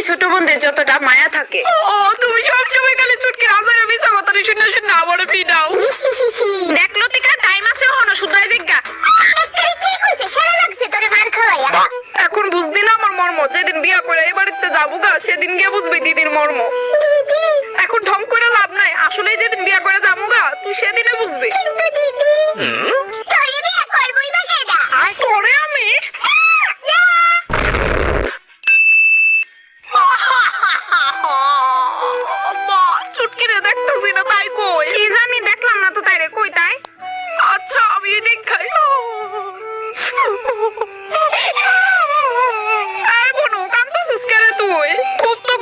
ছোট বোনদের যতটা মায়া থাকে। ও তুমি সবসময় খালি চুটকি রাজারে মিছা কথা শুনে শুনে আমারে পিটাও। দেখ লতিকা টাইম আছে হনো শুধাই জিজ্ঞা। এখন বুঝদি না আমার মর্ম, যেদিন বিয়া করে এই বাড়িতে যাবো গা সেদিন গিয়ে বুঝবি দিদির মর্ম। এখন ঢং করে লাভ নাই, আসলে যেদিন বিয়া করে যাবো গা তুই সেদিনে বুঝবি। তোরে আমি মা চুটকিরে দেখতেছি না তাই কই। কি জানি দেখলাম না তো তাইরে, কই তাই? আচ্ছা আমি দেখাই। এই বনু কান্দছিস কেন তুই? খুব তো